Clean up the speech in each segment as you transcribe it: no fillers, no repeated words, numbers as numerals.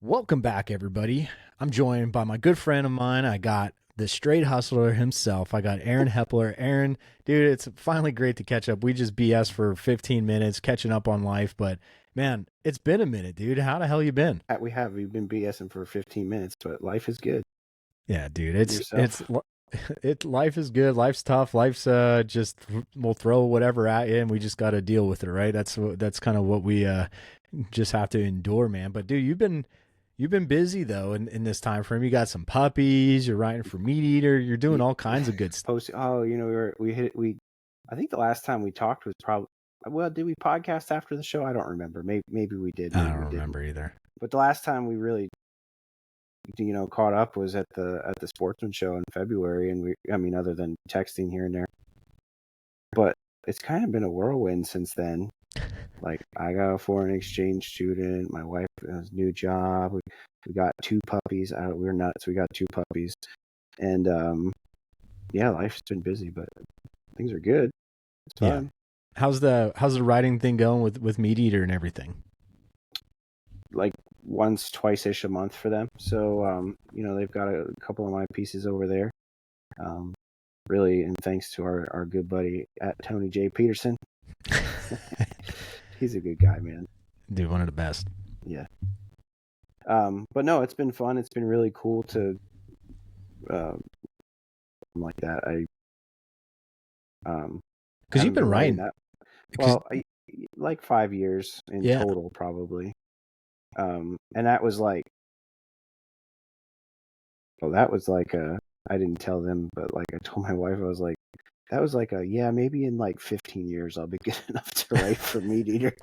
Welcome back, everybody. I'm joined by my good friend of mine. I got the straight hustler himself. I got Aaron Hepler. Aaron, dude, it's finally great to catch up. We just BS for 15 minutes, catching up on life. But man, it's been a minute, dude. How the hell you been? We've been BSing for 15 minutes, but life is good. Yeah, dude. Life is good. Life's tough. Life's just we'll throw whatever at you, and we just got to deal with it, right? That's kind of what we just have to endure, man. But dude, you've been busy though in this time frame. You got some puppies. You're writing for Meat Eater. You're doing all kinds of good stuff. I think the last time we talked was probably. Well, did we podcast after the show? I don't remember. Maybe we did. I don't remember either. But the last time we really, caught up was at the Sportsman show in February, and other than texting here and there. But it's kind of been a whirlwind since then. Like, I got a foreign exchange student. My wife has a new job. We got two puppies. We're nuts. We got two puppies, and life's been busy, but things are good. It's fun. Yeah. How's the writing thing going with Meat Eater and everything? Like once, twice-ish a month for them. So, they've got a couple of my pieces over there. Really, and thanks to our good buddy at Tony J. Peterson. He's a good guy, man. Dude, one of the best. Yeah. But no, it's been fun. It's been really cool to like that. Because you've been writing that. Well, like 5 years in total, probably. And that was like, I didn't tell them, but like I told my wife, I was like, that was like maybe in like 15 years I'll be good enough to write for Meat Eater.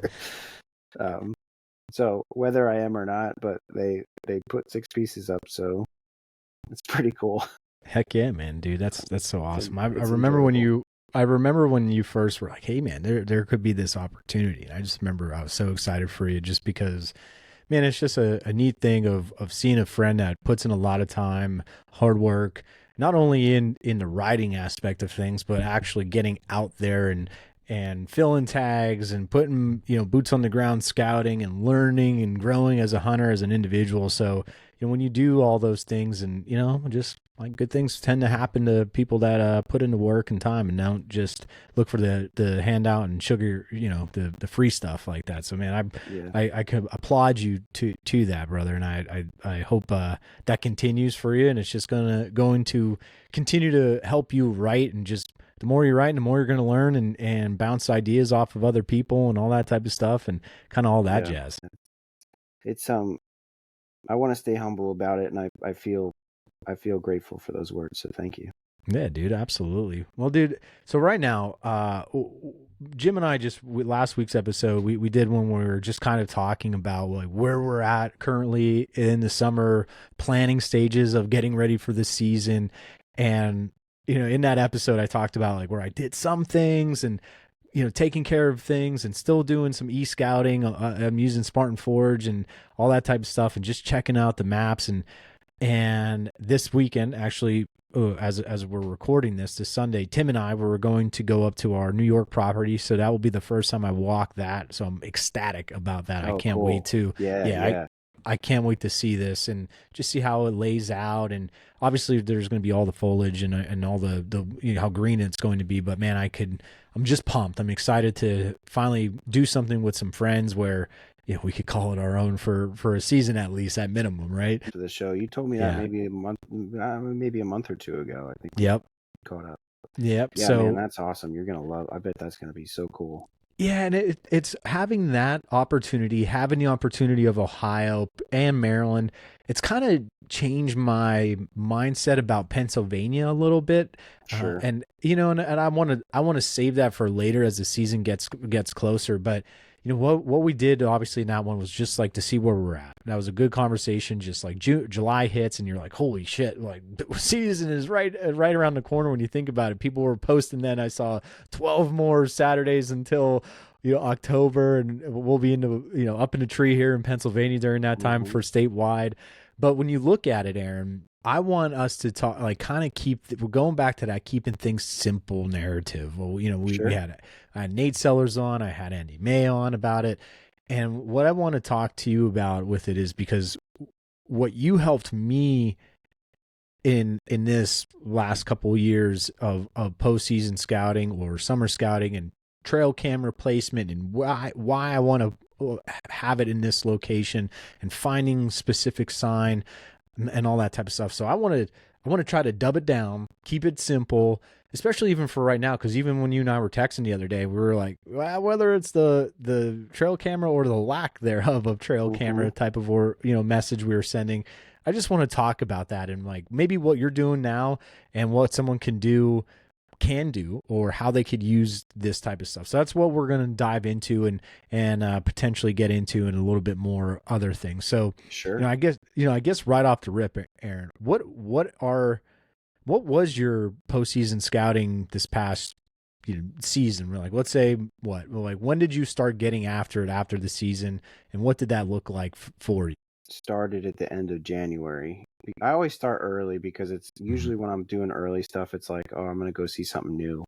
So whether I am or not, but they put 6 pieces up, so it's pretty cool. Heck yeah, man, dude, that's so awesome. I remember when you first were like, hey man, there could be this opportunity. And I just remember I was so excited for you just because, man, it's just a neat thing of seeing a friend that puts in a lot of time, hard work, not only in the writing aspect of things, but actually getting out there and filling tags and putting, boots on the ground, scouting and learning and growing as a hunter, as an individual. So, when you do all those things and, just like good things tend to happen to people that put into work and time and don't just look for the handout and sugar, the free stuff like that. So, man, I could applaud you to that, brother. And I hope that continues for you. And it's just going to continue to help you write, and just the more you write, the more you're going to learn and bounce ideas off of other people and all that type of stuff and kind of all that jazz. It's, I want to stay humble about it. And I feel grateful for those words. So thank you. Yeah, dude. Absolutely. Well, dude, so right now, Jim and I last week's episode, we did when we were just kind of talking about like where we're at currently in the summer planning stages of getting ready for the season. And, in that episode, I talked about like where I did some things and, taking care of things and still doing some e-scouting. I'm using Spartan Forge and all that type of stuff and just checking out the maps. And this weekend, actually, as we're recording this Sunday, Tim and I were going to go up to our New York property. So that will be the first time I walk that. So I'm ecstatic about that. I can't wait to. I can't wait to see this and just see how it lays out. And obviously there's going to be all the foliage and all the how green it's going to be. But man, I'm just pumped. I'm excited to finally do something with some friends where we could call it our own for a season, at least at minimum, right? For the show, you told me that maybe a month or two ago. I think. Yep. Caught up. Yep. Yeah, so man, that's awesome. You're gonna love. I bet that's gonna be so cool. Yeah, and it's having the opportunity of Ohio and Maryland. It's kind of changed my mindset about Pennsylvania a little bit. Sure. And I want to save that for later as the season gets closer. But what we did obviously in that one was just like to see where we're at. That was a good conversation. Just like July hits and you're like, holy shit, like the season is right around the corner when you think about it. People were posting then. I saw 12 more Saturdays until October, and we'll be into up in the tree here in Pennsylvania during that time for statewide. But when you look at it, Aaron, I want us to talk, like, kind of we're going back to that keeping things simple narrative. Well, we had I had Nate Sellers on, I had Andy May on about it. And what I want to talk to you about with it is because what you helped me in this last couple of years of postseason scouting or summer scouting and trail camera placement and why I want to have it in this location and finding specific sign and all that type of stuff. So I want to try to dub it down, keep it simple, especially even for right now, because even when you and I were texting the other day, we were like, well, whether it's the trail camera or the lack thereof of trail camera type of message we were sending, I just want to talk about that and like maybe what you're doing now and what someone can do or how they could use this type of stuff. So that's what we're going to dive into and potentially get into in a little bit more other things. So sure. I guess right off the rip, Aaron, what was your postseason scouting this past season? Like, let's say when did you start getting after it after the season, and what did that look like for you? Started at the end of January. I always start early because it's usually when I'm doing early stuff, it's like, oh, I'm going to go see something new.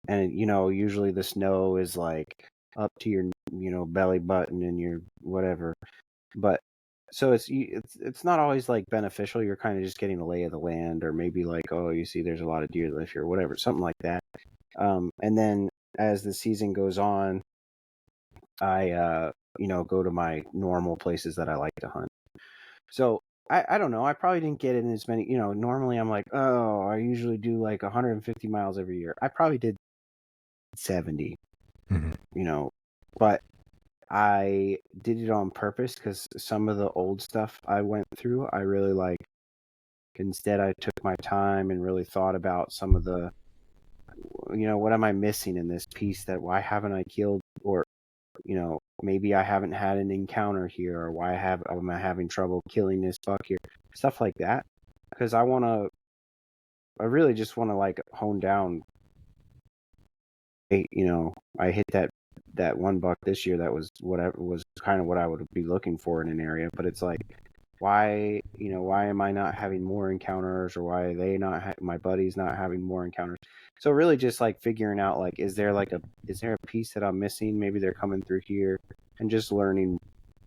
And usually the snow is like up to your, belly button and your whatever. But so it's not always like beneficial. You're kind of just getting the lay of the land, or maybe like, oh, you see there's a lot of deer live here, whatever, something like that. And then as the season goes on, I go to my normal places that I like to hunt. So I don't know. I probably didn't get in as many, normally I'm like, oh, I usually do like 150 miles every year. I probably did 70, but I did it on purpose because some of the old stuff I went through, I really like. Instead, I took my time and really thought about some of the, what am I missing in this piece that why haven't I killed, or maybe I haven't had an encounter here, or why am I having trouble killing this buck here, stuff like that. Because I really just want to like hone down. I hit that one buck this year that was kind of what I would be looking for in an area, but it's like, why am I not having more encounters, or why are they not my buddies not having more encounters? So really just like figuring out, like, is there a piece that I'm missing? Maybe they're coming through here, and just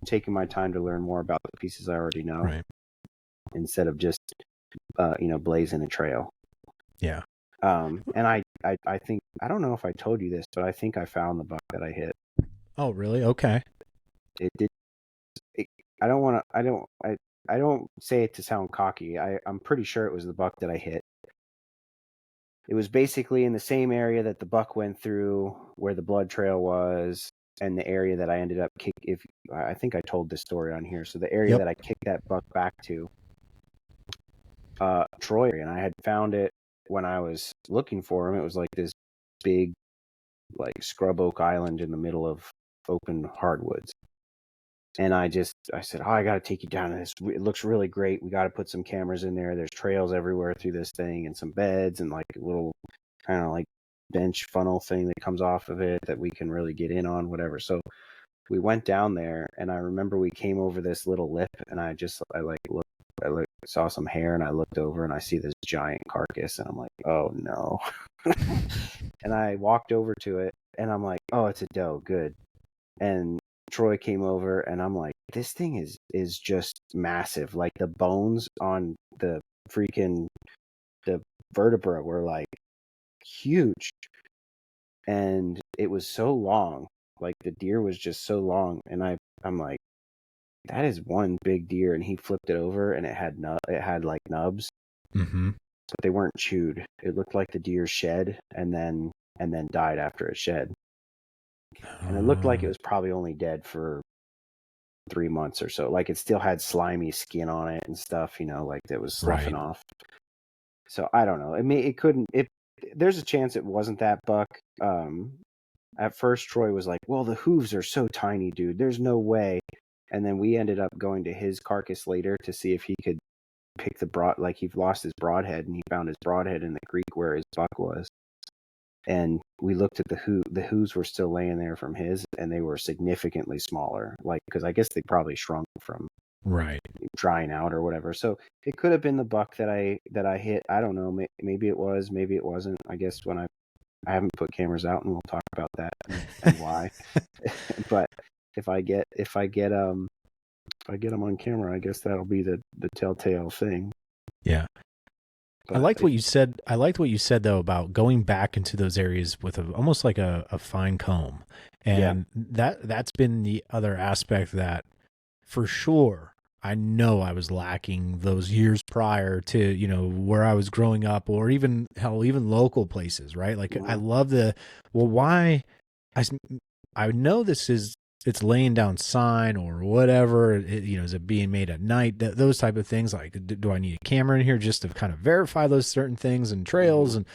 taking my time to learn more about the pieces I already know, right, instead of just blazing a trail. Yeah. And I think, I don't know if I told you this, but I think I found the buck that I hit. Oh, really? Okay. It did. I don't say it to sound cocky. I'm pretty sure it was the buck that I hit. It was basically in the same area that the buck went through, where the blood trail was, and the area that I ended up I think I told this story on here. So the area that I kicked that buck back to, Troy, and I had found it when I was looking for him. It was like this big, like, scrub oak island in the middle of open hardwoods. And I said, oh, I got to take you down to this. It looks really great. We got to put some cameras in there. There's trails everywhere through this thing, and some beds, and like a little kind of like bench funnel thing that comes off of it that we can really get in on, whatever. So we went down there, and I remember we came over this little lip, and I saw some hair, and I looked over, and I see this giant carcass, and I'm like, oh no. And I walked over to it, and I'm like, oh, it's a doe. Good. And Troy came over, and I'm like, this thing is just massive. Like, the bones on the vertebra were like huge, and it was so long. Like, the deer was just so long, and I'm like, that is one big deer. And he flipped it over, and it had like nubs, but they weren't chewed. It looked like the deer shed and then died after it shed. And it looked like it was probably only dead for 3 months or so. Like, it still had slimy skin on it and stuff, like that was sloughing off. So I don't know. I mean, there's a chance it wasn't that buck. At first Troy was like, well, the hooves are so tiny, dude, there's no way. And then we ended up going to his carcass later to see if he could pick he lost his broadhead, and he found his broadhead in the creek where his buck was. And we looked at the hooves were still laying there from his, and they were significantly smaller, like, because I guess they probably shrunk from drying out or whatever. So it could have been the buck that I hit. I don't know. Maybe it was, maybe it wasn't. I guess when I haven't put cameras out, and we'll talk about that and why. But if I get I get them on camera, I guess that'll be the telltale thing. Yeah. But I liked what you said. I liked what you said though about going back into those areas with almost like a fine comb, and that's been the other aspect that, for sure, I know I was lacking those years prior to, you know, where I was growing up, or even even local places, right? Like I love why I know it's laying down sign or whatever, is it being made at night, those type of things. Like, do I need a camera in here just to kind of verify those certain things and trails? And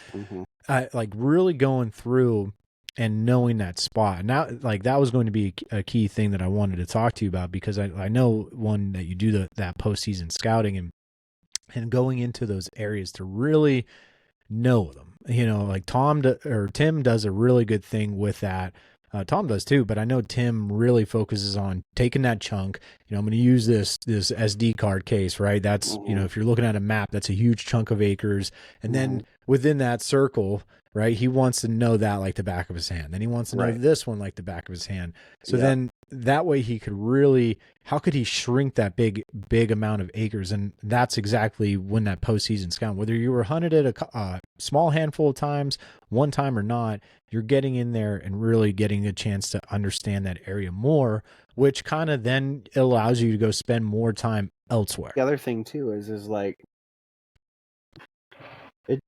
like really going through and knowing that spot. And now, like, that was going to be a key thing that I wanted to talk to you about, because I know one that you do that postseason scouting and going into those areas to really know them. You know, like Tim does a really good thing with that. Tom does too, but I know Tim really focuses on taking that chunk. You know, I'm going to use this SD card case, right? That's, you know, if you're looking at a map, that's a huge chunk of acres. And then within that circle, right, he wants to know that like the back of his hand. Then he wants to know this one like the back of his hand. So then that way he could really, how could he shrink that big amount of acres? And that's exactly when that postseason scout, whether you were hunted at a small handful of times, one time or not, you're getting in there and really getting a chance to understand that area more, which kind of then allows you to go spend more time elsewhere. The other thing too is like, if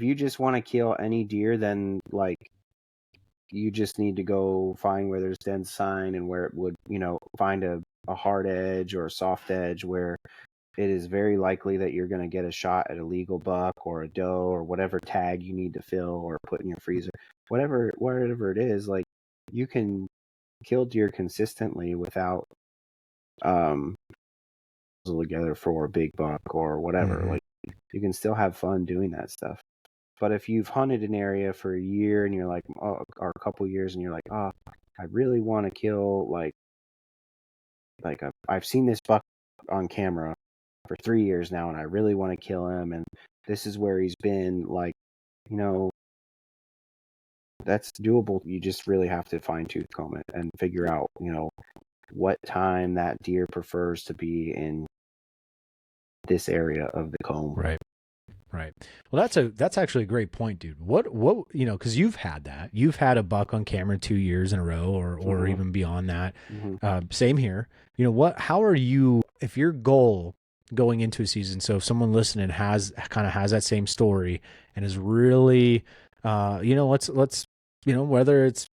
you just want to kill any deer, then like you just need to go find where there's dense sign and where it would, you know, find a hard edge or a soft edge where it is very likely that you're going to get a shot at a legal buck or a doe or whatever tag you need to fill or put in your freezer. Whatever it is, like, you can kill deer consistently without together for a big buck or whatever. Like, you can still have fun doing that stuff. But if you've hunted an area for a year and you're like, or a couple years, and you're like, I really want to kill like I've seen this buck on camera for 3 years now, and I really want to kill him, and this is where he's been. Like, you know, that's doable. You just really have to fine tooth comb it and figure out, you know, what time that deer prefers to be in this area of the comb. Right. Well, that's actually a great point, dude. What, you know, cause you've had a buck on camera 2 years in a row or even beyond that. Same here. You know, how are you, if your goal going into a season, so if someone listening has that same story and is really, you know, let's, you know, whether it's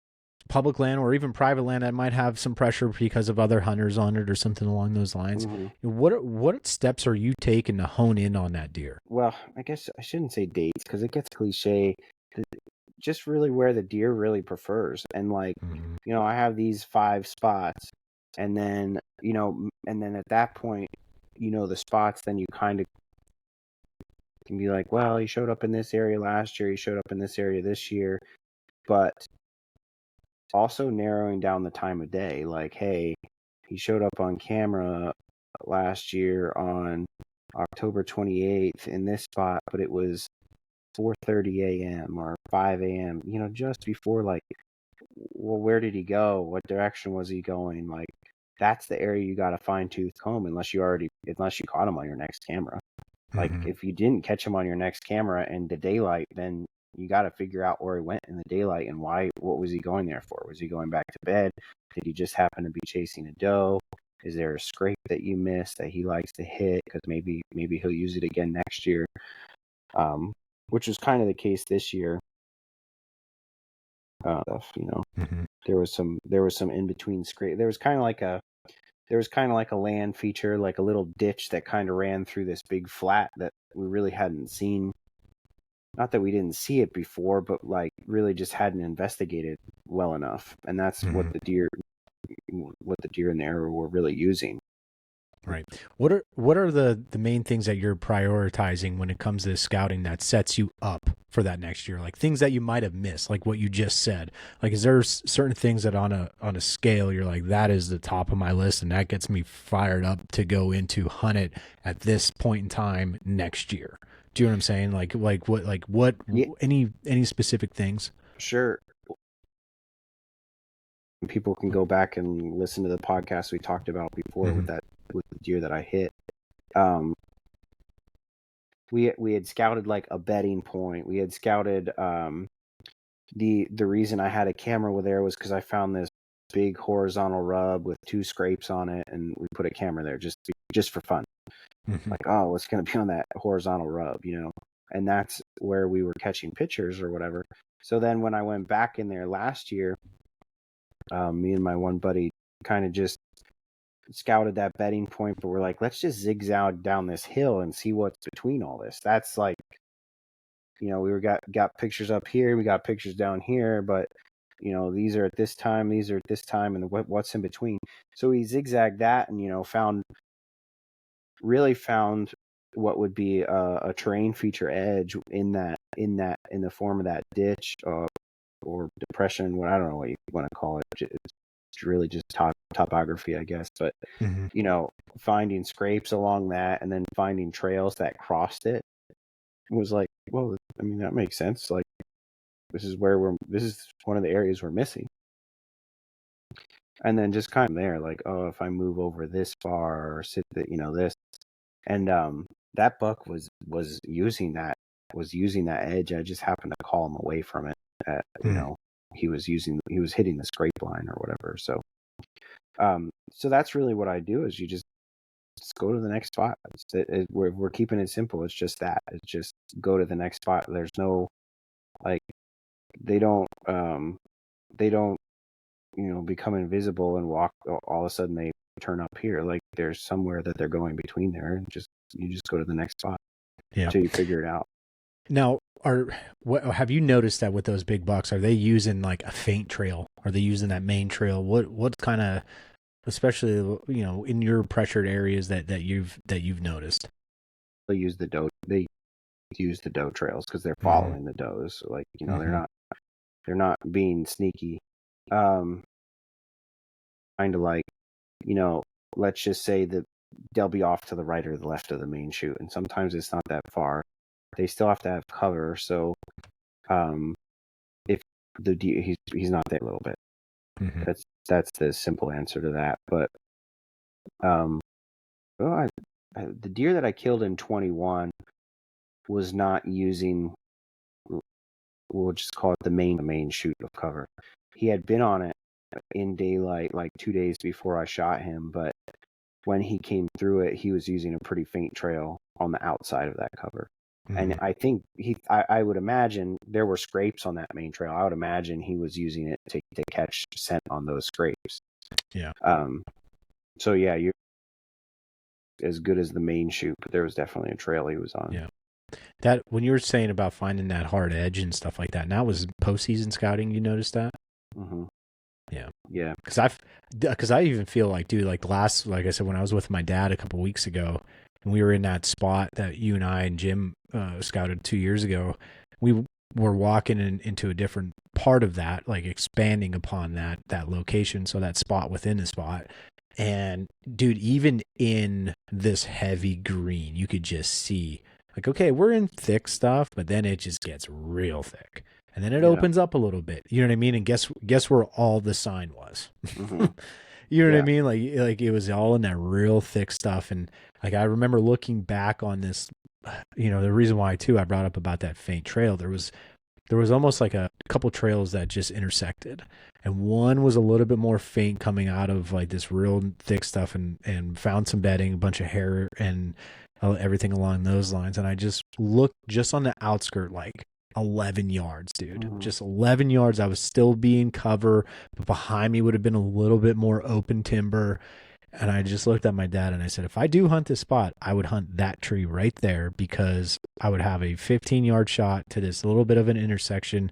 public land or even private land that might have some pressure because of other hunters on it or something along those lines. What steps are you taking to hone in on that deer? Well, I guess I shouldn't say dates because it gets cliche. Just really where the deer really prefers. And like, you know, I have these 5 spots, and then, you know, and then at that point, you know, the spots, then you kind of can be like, well, he showed up in this area last year, he showed up in this area this year. But also narrowing down the time of day, like, hey, he showed up on camera last year on October 28th in this spot, but it was 4:30 a.m. or 5 a.m., you know, just before, like, well, where did he go? What direction was he going? Like, that's the area you got to fine tooth comb unless you caught him on your next camera. Like, if you didn't catch him on your next camera in the daylight, then you got to figure out where he went in the daylight and why. What was he going there for? Was he going back to bed? Did he just happen to be chasing a doe? Is there a scrape that you missed that he likes to hit? Because maybe he'll use it again next year, which was kind of the case this year. You know, there was some in between scrape. There was kind of like a land feature, like a little ditch that kind of ran through this big flat that we really hadn't seen. Not that we didn't see it before, but like really just hadn't investigated well enough. And that's what the deer in the area were really using. Right. What are the main things that you're prioritizing when it comes to scouting that sets you up for that next year? Like things that you might have missed, like what you just said. Like, is there certain things that on a scale you're like, that is the top of my list and that gets me fired up to go into hunt it at this point in time next year? Do you know what I'm saying? What Yeah. Any specific things? Sure. people can go back and listen to the podcast we talked about before with the deer that I hit. We had scouted like a bedding point. We had scouted the reason I had a camera there was because I found this big horizontal rub with 2 scrapes on it, and we put a camera there just for fun. Like, oh, what's going to be on that horizontal rub, and that's where we were catching pictures or whatever. So then when I went back in there last year, me and my one buddy kind of just scouted that bedding point, but we're like, let's just zigzag down this hill and see what's between all this. That's like, we got pictures up here, we got pictures down here, but these are at this time, and what's in between. So we zigzagged that and found what would be a terrain feature edge in the form of that ditch or depression. I don't know what you want to call it. It's really just topography, I guess. But finding scrapes along that and then finding trails that crossed it was like, well, I mean, that makes sense. Like, this is one of the areas we're missing. And then just kind of there, like, oh, if I move over this far or sit this, and that buck was using that edge. I just happened to call him away from it. He was hitting the scrape line or whatever. So that's really what I do is you just go to the next spot. We're keeping it simple. It's just that. It's just go to the next spot. There's no, like, they don't become invisible and walk. All of a sudden they turn up here. Like, there's somewhere that they're going between there, and you just go to the next spot until you figure it out. Now, have you noticed that with those big bucks, are they using like a feint trail? Are they using that main trail? What kind of, especially in your pressured areas that you've noticed? They use the doe trails because they're following the does. So, like, they're not being sneaky. Kind of like, let's just say that they'll be off to the right or the left of the main chute, and sometimes it's not that far. They still have to have cover, so if the deer, he's not there a little bit. That's the simple answer to that. But the deer that I killed in 21 was not using, we'll just call it the main chute of cover. He had been on it in daylight like 2 days before I shot him, but when he came through it, he was using a pretty faint trail on the outside of that cover. And I think I would imagine there were scrapes on that main trail. I would imagine he was using it to catch scent on those scrapes. Yeah. So yeah, you're as good as the main chute, but there was definitely a trail he was on. Yeah. That, when you were saying about finding that hard edge and stuff like that, and that was postseason scouting, you noticed that? Yeah. Yeah. Because I even feel like, dude, like I said, when I was with my dad a couple weeks ago, and we were in that spot that you and I and Jim scouted 2 years ago, we were walking into a different part of that, like expanding upon that location, so that spot within the spot. And dude, even in this heavy green, you could just see, like, okay, we're in thick stuff, but then it just gets real thick. And then it opens up a little bit. You know what I mean? And guess where all the sign was? You know what I mean? Like it was all in that real thick stuff. And like, I remember looking back on this, the reason why too, I brought up about that faint trail, there was almost like a couple trails that just intersected. And one was a little bit more faint coming out of like this real thick stuff and found some bedding, a bunch of hair and everything along those lines. And I just looked just on the outskirt, like 11 yards, dude. Just 11 yards. I was still being cover, but behind me would have been a little bit more open timber. And I just looked at my dad and I said, if I do hunt this spot, I would hunt that tree right there, because I would have a 15-yard shot to this little bit of an intersection.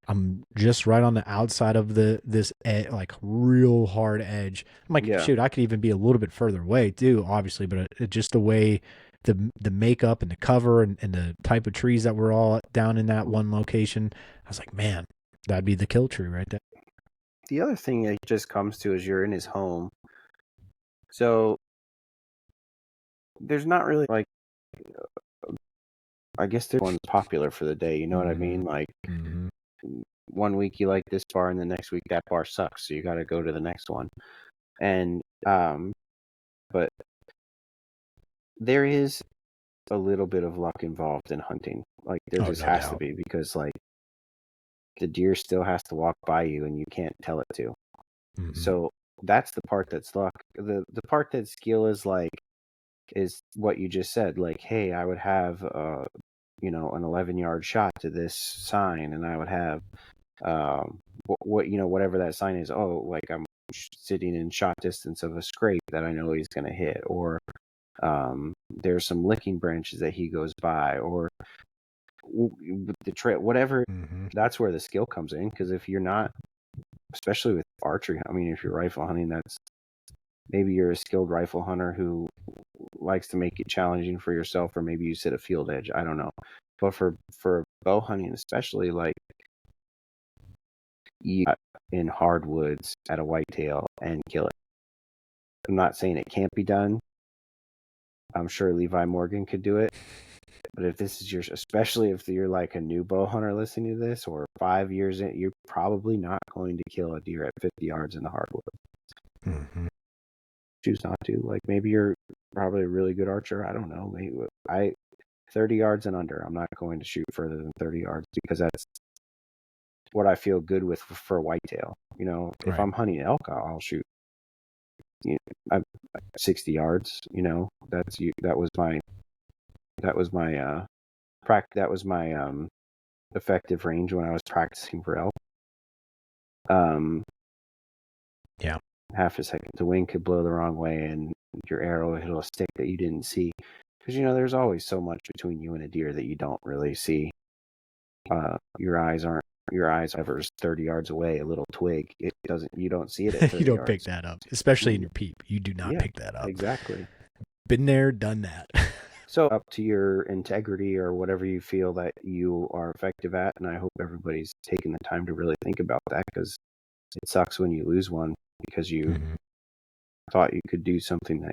I'm just right on the outside of this like real hard edge. I'm like, shoot, I could even be a little bit further away too, obviously, but just the way the makeup and the cover and the type of trees that were all down in that one location, I was like, man, that'd be the kill tree right there. The other thing it just comes to is you're in his home. So there's not really like, I guess this one's popular for the day. You know what I mean? Like, one week you like this bar and the next week that bar sucks, so you got to go to the next one. And but there is a little bit of luck involved in hunting. Like there just no has to doubt. be, because like the deer still has to walk by you and you can't tell it to. Mm-hmm. So that's the part that's luck. The part that's skill is what you just said. Like, hey, I would have an 11-yard shot to this sign, and I would have whatever that sign is. Oh, like I'm sitting in shot distance of a scrape that I know he's going to hit, or there's some licking branches that he goes by, or the trail, whatever. Mm-hmm. That's where the skill comes in, because if you're not, especially with archery, I mean, if you're rifle hunting, that's maybe you're a skilled rifle hunter who likes to make it challenging for yourself, or maybe you sit a field edge. I don't know. But for bow hunting, especially, like you in hardwoods at a whitetail and kill it. I'm not saying it can't be done. I'm sure Levi Morgan could do it. But if this is especially if you're like a new bow hunter listening to this, or 5 years in, you're probably not going to kill a deer at 50 yards in the hardwood. Mm-hmm. Choose not to. Like, maybe you're probably a really good archer. I don't know. Maybe 30 yards and under, I'm not going to shoot further than 30 yards, because that's what I feel good with for whitetail. If I'm hunting elk, I'll shoot 60 yards. That was my effective range when I was practicing for elk. Yeah. Half a second, the wind could blow the wrong way and your arrow hit a stick that you didn't see, because there's always so much between you and a deer that you don't really see. Your eyes ever 30 yards away, a little twig, you don't see it at 30 You don't yards. pick that up, especially in your peep. You do not pick that up. Exactly. Been there, done that. So up to your integrity or whatever you feel that you are effective at, and I hope everybody's taking the time to really think about that, because it sucks when you lose one because you thought you could do something that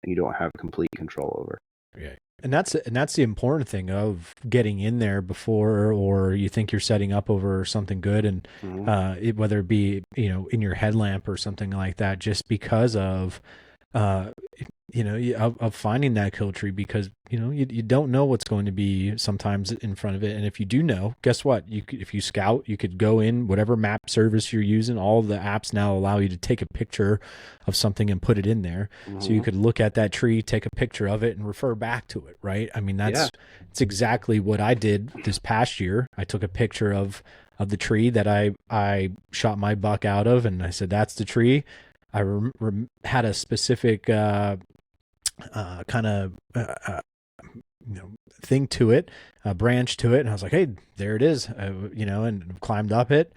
you don't have complete control over. Yeah. And that's the important thing of getting in there before, or you think you're setting up over something good, and whether it be in your headlamp or something like that, just because of of finding that kill tree, because you don't know what's going to be sometimes in front of it. And if you do know, guess what, if you scout, you could go in whatever map service you're using. All the apps now allow you to take a picture of something and put it in there, so you could look at that tree, take a picture of it, and refer back to it, right? I mean, it's exactly what I did this past year. I took a picture of the tree that I shot my buck out of, and I said, that's the tree. I had a specific kind of thing to it, a branch to it, and I was like, hey, there it is, and climbed up it,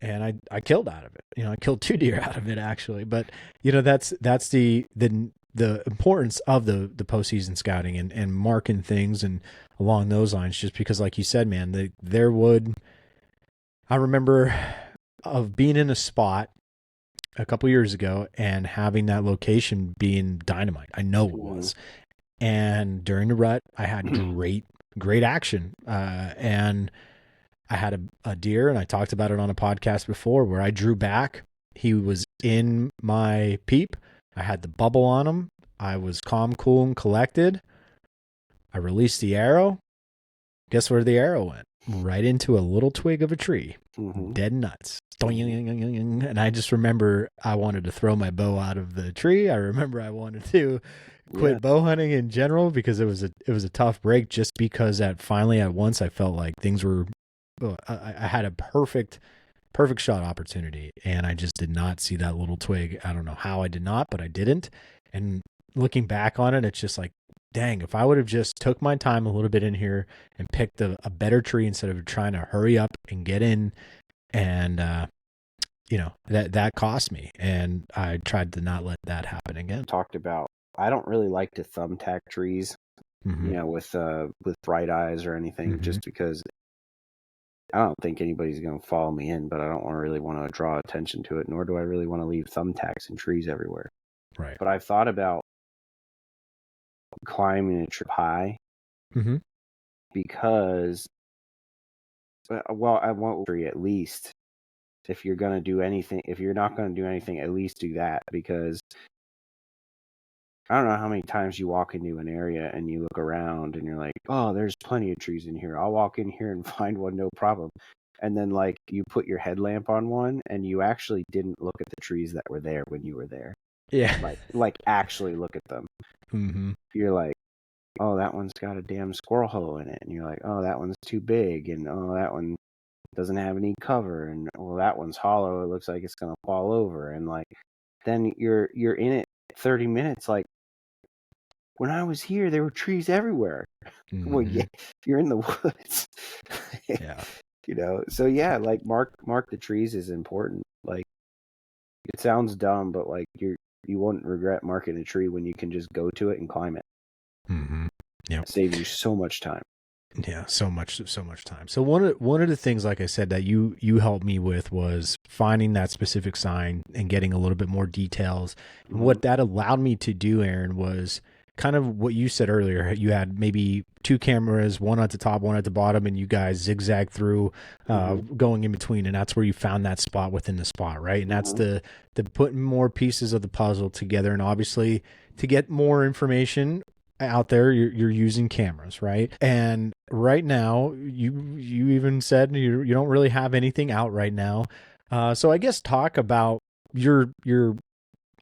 and I killed out of it. I killed 2 deer out of it, actually. But that's the importance of the postseason scouting and marking things and along those lines, just because, like you said, man, I remember of being in a spot a couple years ago and having that location being dynamite. I know it was. And during the rut, I had great action. And I had a deer, and I talked about it on a podcast before, where I drew back. He was in my peep. I had the bubble on him. I was calm, cool, and collected. I released the arrow. Guess where the arrow went? Right into a little twig of a tree. Dead nuts. And I just remember I wanted to throw my bow out of the tree. I remember I wanted to quit bow hunting in general, because it was a tough break, just because at once I felt like things were, I had a perfect shot opportunity, and I just did not see that little twig. I don't know how I did not, but I didn't. And looking back on it, it's just like, dang, if I would have just took my time a little bit in here and picked a better tree instead of trying to hurry up and get in, and that cost me, and I tried to not let that happen again. Talked about, I don't really like to thumbtack trees, with bright eyes or anything, just because I don't think anybody's going to follow me in, but I don't really want to draw attention to it, nor do I really want to leave thumbtacks and trees everywhere. Right. But I've thought about climbing a tree high, because Well, I want tree at least. If you're gonna do anything, if you're not gonna do anything, at least do that, because I don't know how many times you walk into an area and you look around and you're like, oh, there's plenty of trees in here. I'll walk in here and find one, no problem. And then like you put your headlamp on one and you actually didn't look at the trees that were there when you were there. Yeah. Like actually look at them. Mm-hmm. You're like, oh, that one's got a damn squirrel hole in it. And you're like, oh, that one's too big. And oh, that one doesn't have any cover. And well, that one's hollow. It looks like it's going to fall over. And like, then you're in it 30 minutes. Like, when I was here, there were trees everywhere. Mm-hmm. Well, yeah, you're in the woods. Yeah. So yeah, like mark the trees is important. Like, it sounds dumb, but like you won't regret marking a tree when you can just go to it and climb it. Mm-hmm. Yeah. It saves you so much time. Yeah, so much time. So one of the things, like I said, that you helped me with was finding that specific sign and getting a little bit more details. And what that allowed me to do, Aaron, was kind of what you said earlier. You had maybe two cameras, one at the top, one at the bottom, and you guys zigzag through, going in between, and that's where you found that spot within the spot, right? And that's the putting more pieces of the puzzle together. And obviously, to get more information out there, you're using cameras, right? And right now, you even said you don't really have anything out right now. So I guess talk about your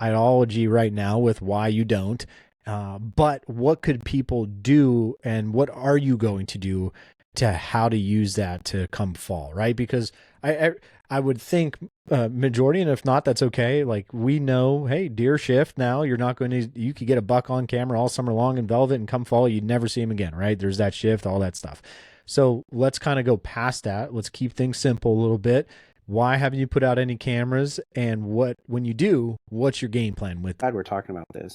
ideology right now with why you don't. But what could people do, and what are you going to do to how to use that to come fall, right? Because I would think majority, and if not, that's okay. Like, we know, hey, deer shift now. You're not going to, you could get a buck on camera all summer long in velvet, and come fall, you'd never see him again, right? There's that shift, all that stuff. So let's kind of go past that. Let's keep things simple a little bit. Why haven't you put out any cameras? And when you do, what's your game plan with? Glad we're talking about this.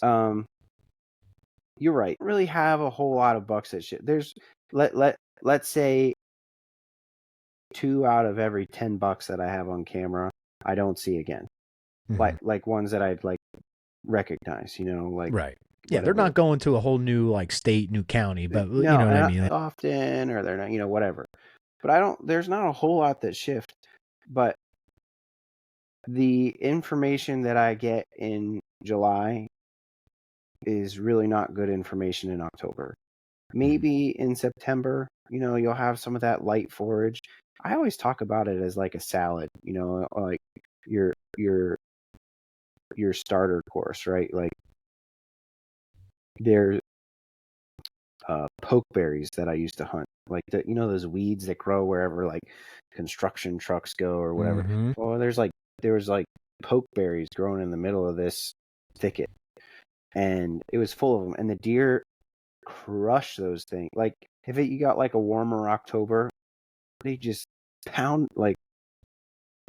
You're right. Really have a whole lot of bucks that shit. There's let's say 2 out of every 10 bucks that I have on camera, I don't see again. Like ones that I'd like recognize, like right. Yeah, whatever. They're not going to a whole new like state, new county, but you know what I mean. Often, or they're not, whatever. But there's not a whole lot that shift. But the information that I get in July is really not good information in October. Maybe in September, you'll have some of that light forage. I always talk about it as like a salad, like your starter course, right? Like, there's pokeberries that I used to hunt, like those weeds that grow wherever like construction trucks go or whatever. Well, there was like pokeberries growing in the middle of this thicket, and it was full of them, and the deer crush those things. Like, if you got like a warmer October, they just pound, like,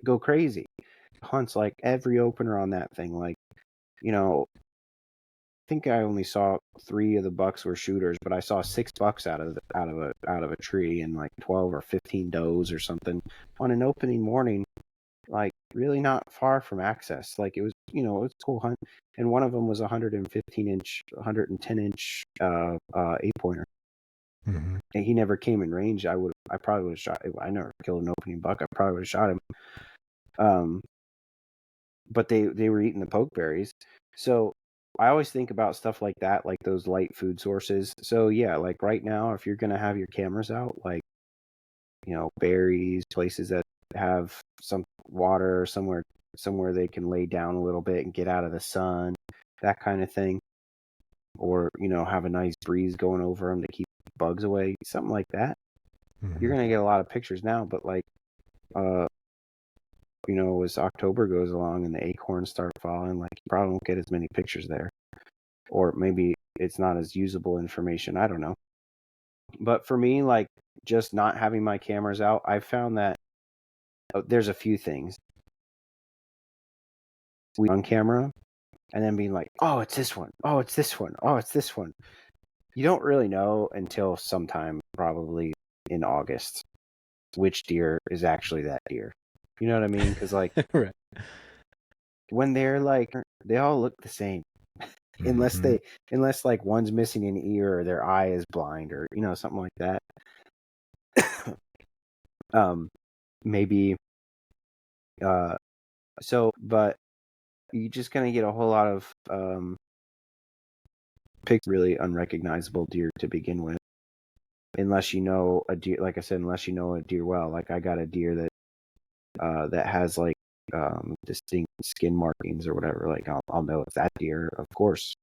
go crazy. Hunts like every opener on that thing. Like, I think I only saw 3 of the bucks were shooters, but I saw 6 bucks out of a tree, and like 12 or 15 does or something on an opening morning. Like, really not far from access. Like, it was, it was a cool hunt. And one of them was 110-inch 8-pointer. And he never came in range. I probably would have shot. I never killed an opening buck. I probably would have shot him. But they were eating the pokeberries. So I always think about stuff like that, like those light food sources. So yeah, like right now, if you're gonna have your cameras out, like, berries, places that have some water, somewhere they can lay down a little bit and get out of the sun, that kind of thing. Or, have a nice breeze going over them to keep bugs away, something like that. You're going to get a lot of pictures now, but like, as October goes along and the acorns start falling, like, you probably won't get as many pictures there. Or maybe it's not as usable information. I don't know. But for me, like, just not having my cameras out, I found that there's a few things. We on camera, and then being like, oh, it's this one. Oh, it's this one. Oh, it's this one. You don't really know until sometime, probably in August, which deer is actually that deer. You know what I mean? Because like, right. When they're like, they all look the same, unless like one's missing an ear or their eye is blind or something like that. Maybe, but you're just going to get a whole lot of, pick really unrecognizable deer to begin with. Unless you know a deer, like I said, unless you know a deer well. Like I got a deer that has like distinct skin markings or whatever. Like I'll know it's that deer, of course.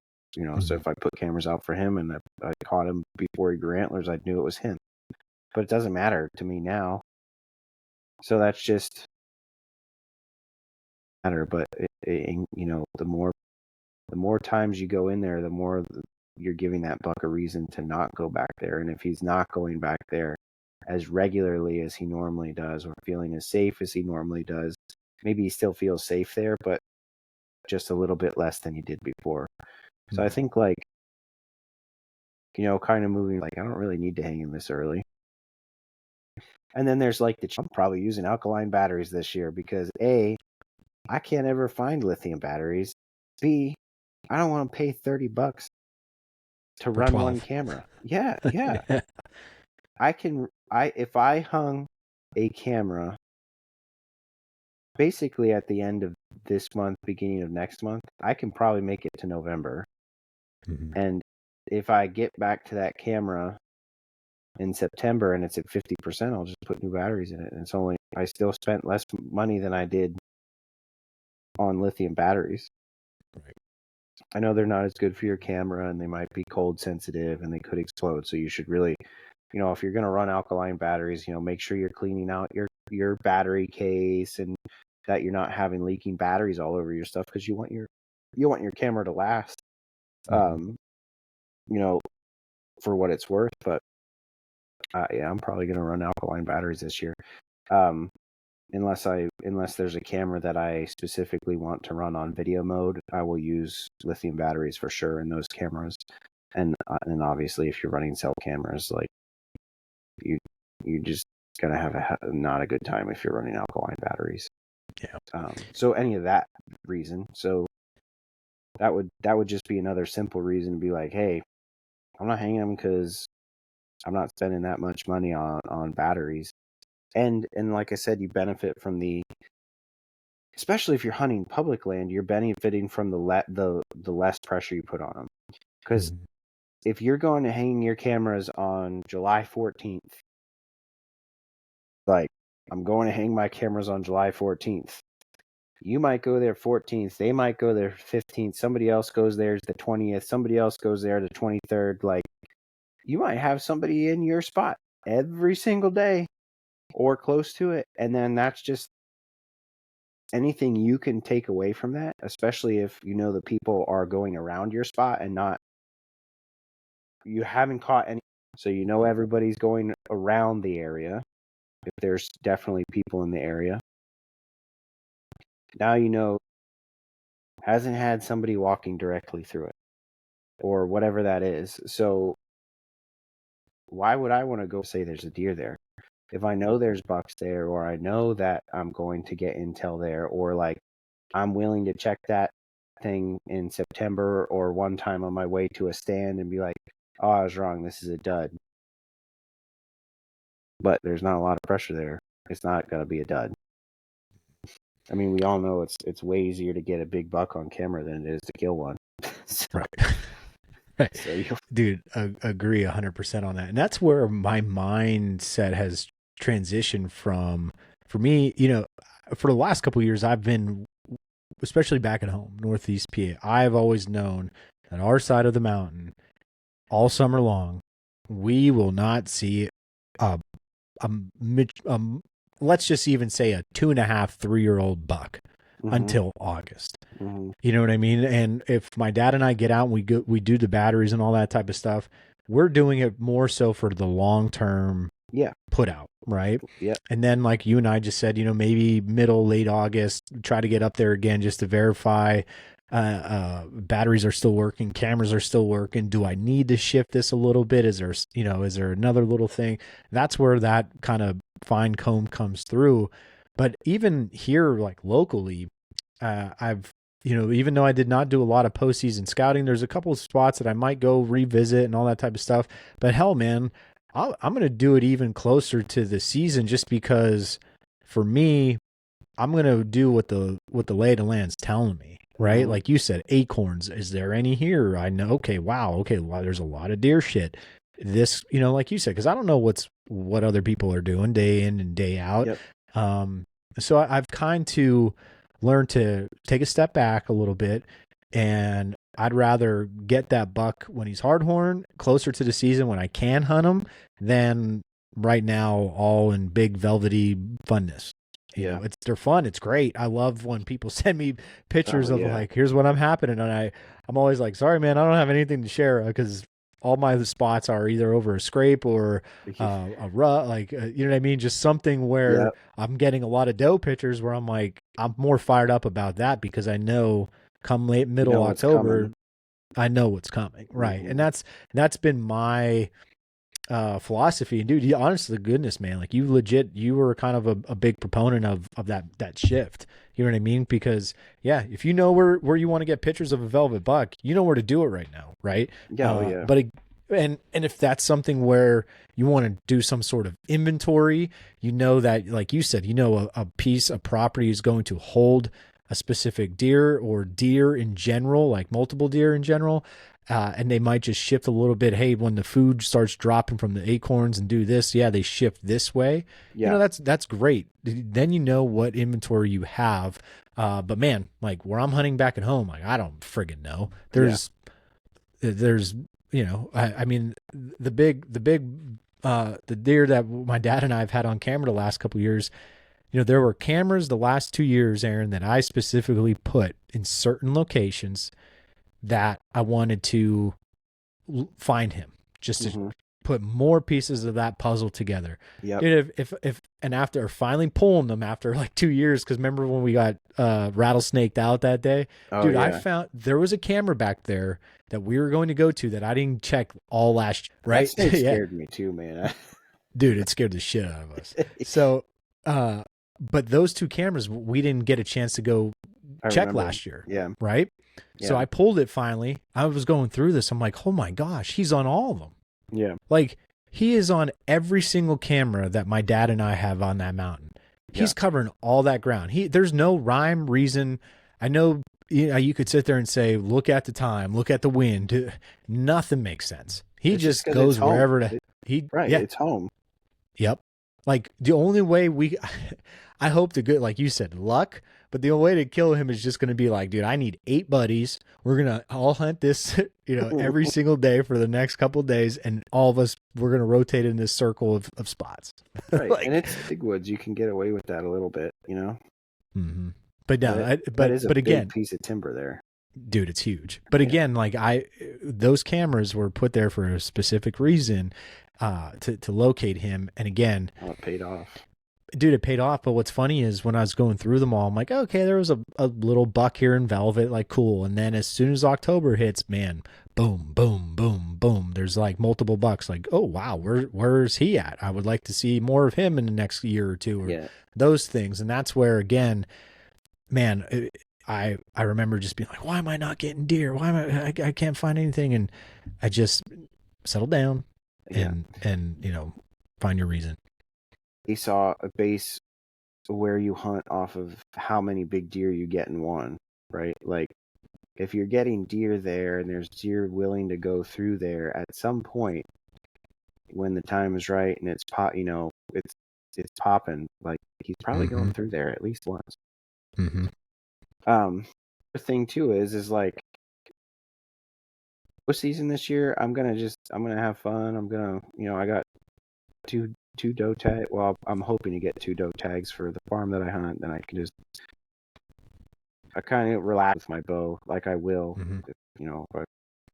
So if I put cameras out for him and I caught him before he grew antlers, I knew it was him. But it doesn't matter to me now. So that's just matter. But the more times you go in there, the more you're giving that buck a reason to not go back there. And if he's not going back there as regularly as he normally does, or feeling as safe as he normally does, maybe he still feels safe there, but just a little bit less than he did before. So I think kind of moving, like, I don't really need to hang him this early. And then there's like I'm probably using alkaline batteries this year because A, I can't ever find lithium batteries. B, I don't want to pay $30 to run 12. one camera. Yeah. If I hung a camera basically at the end of this month, beginning of next month, I can probably make it to November. And if I get back to that camera in September and it's at 50%, I'll just put new batteries in it. And I still spent less money than I did on lithium batteries. Right. I know they're not as good for your camera and they might be cold sensitive and they could explode. So you should really, if you're going to run alkaline batteries, make sure you're cleaning out your battery case and that you're not having leaking batteries all over your stuff, because you want your camera to last, for what it's worth. But I'm probably going to run alkaline batteries this year. Unless there's a camera that I specifically want to run on video mode, I will use lithium batteries for sure in those cameras. And obviously, if you're running cell cameras, like you're just gonna have not a good time if you're running alkaline batteries. Yeah. So any of that reason, so that would just be another simple reason to be like, hey, I'm not hanging them because I'm not spending that much money on batteries. And like I said, you benefit from especially if you're hunting public land, you're benefiting from the less pressure you put on them. Because if you're going to hang your cameras on July 14th, like I'm going to hang my cameras on July 14th, you might go there 14th, they might go there 15th, somebody else goes there the 20th, somebody else goes there the 23rd. Like, you might have somebody in your spot every single day or close to it. And then that's just anything you can take away from that, especially if the people are going around your spot and you haven't caught any. So everybody's going around the area. If there's definitely people in the area. Now hasn't had somebody walking directly through it or whatever that is. So why would I want to go say there's a deer there? If I know there's bucks there, or I know that I'm going to get intel there, or like I'm willing to check that thing in September or one time on my way to a stand and be like, oh, I was wrong, this is a dud. But there's not a lot of pressure there. It's not going to be a dud. I mean, we all know it's way easier to get a big buck on camera than it is to kill one. Right. Right. So dude, agree 100% on that. And that's where my mindset has transitioned from. For me, for the last couple of years, I've been, especially back at home, Northeast PA, I've always known that our side of the mountain, all summer long, we will not see let's just even say a 2.5, 3-year-old buck until August. You know what I mean? And if my dad and I get out and we do the batteries and all that type of stuff, we're doing it more so for the long-term put out, right? Yeah. And then like you and I just said, maybe late August, try to get up there again just to verify batteries are still working, cameras are still working. Do I need to shift this a little bit? Is there another little thing? That's where that kind of fine comb comes through. But even here, like locally, I've, even though I did not do a lot of postseason scouting, there's a couple of spots that I might go revisit and all that type of stuff. But hell, man, I'm going to do it even closer to the season, just because for me, I'm going to do what the lay of the land's telling me, right? Mhm. Like you said, acorns. Is there any here? I know. Okay, wow. Okay, well, there's a lot of deer shit. This, like you said, because I don't know what other people are doing day in and day out. Yep. Um, so I've kind to learned to take a step back a little bit, and I'd rather get that buck when he's hardhorn closer to the season when I can hunt him than right now all in big velvety funness. Yeah. They're fun. It's great. I love when people send me pictures of yeah. like, here's what I'm happening. And I'm always like, sorry, man, I don't have anything to share, because all my spots are either over a scrape or a rut, like, you know what I mean? Just something where Yep. I'm getting a lot of doe pictures where I'm like, I'm more fired up about that because I know come late middle what's October, coming. I know what's coming. Right. Mhm. And that's been my philosophy. And dude, honest to goodness, man, like you were kind of a big proponent of that shift. You know what I mean? Because yeah, if you know where you want to get pictures of a velvet buck, you know where to do it right now, right? Yeah. Yeah. But and if that's something where you want to do some sort of inventory, that, like you said, a piece of property is going to hold a specific deer or deer in general, like multiple deer in general. And they might just shift a little bit. Hey, when the food starts dropping from the acorns and do this, yeah, they shift this way. Yeah. That's great. Then you know what inventory you have. But man, like where I'm hunting back at home, like I don't friggin' know. There's I mean the deer that my dad and I have had on camera the last couple of years. There were cameras the last 2 years, Aaron, that I specifically put in certain locations that I wanted to find him, just to put more pieces of that puzzle together. Yep. Dude, if and after finally pulling them after like 2 years, because remember when we got rattlesnaked out that day? Oh, dude, yeah. I found there was a camera back there that we were going to go to that I didn't check all last year, right? That snake scared me too, man. Dude, it scared the shit out of us. So, but those 2 cameras we didn't get a chance to go check last year. Yeah. Right. So I pulled it finally. I was going through this. I'm like, oh my gosh, he's on all of them. Yeah. Like he is on every single camera that my dad and I have on that mountain. He's covering all that ground. There's no rhyme, reason. I know you could sit there and say, look at the time, look at the wind. Nothing makes sense. He just goes wherever it's home. Yep. Like the only way I hope to good, like you said, luck, but the only way to kill him is just going to be like, dude, I need 8 buddies. We're going to all hunt this, every single day for the next couple of days. And all of us, we're going to rotate in this circle of spots. Right. Like, and it's big woods. You can get away with that a little bit, Mm-hmm. But no, that is a but again, big piece of timber there. Dude, it's huge. But again, like those cameras were put there for a specific reason, to locate him. And again, it paid off. Dude, it paid off. But what's funny is when I was going through them all, I'm like, okay, there was a little buck here in velvet, like cool. And then as soon as October hits, man, boom, boom, boom, boom. There's like multiple bucks. Like, oh wow, where's he at? I would like to see more of him in the next year or two, or those things. And that's where, again, man, I remember just being like, why am I not getting deer? Why am I can't find anything? And I just settled down and find your reason. He saw a base where you hunt off of how many big deer you get in one, right? Like if you're getting deer there and there's deer willing to go through there at some point when the time is right and it's popping, like he's probably going through there at least once. The thing too is like what season this year, I'm gonna have fun. I'm gonna, I got two doe tag. Well, I'm hoping to get 2 doe tags for the farm that I hunt. Then I kind of relax with my bow, like I will. If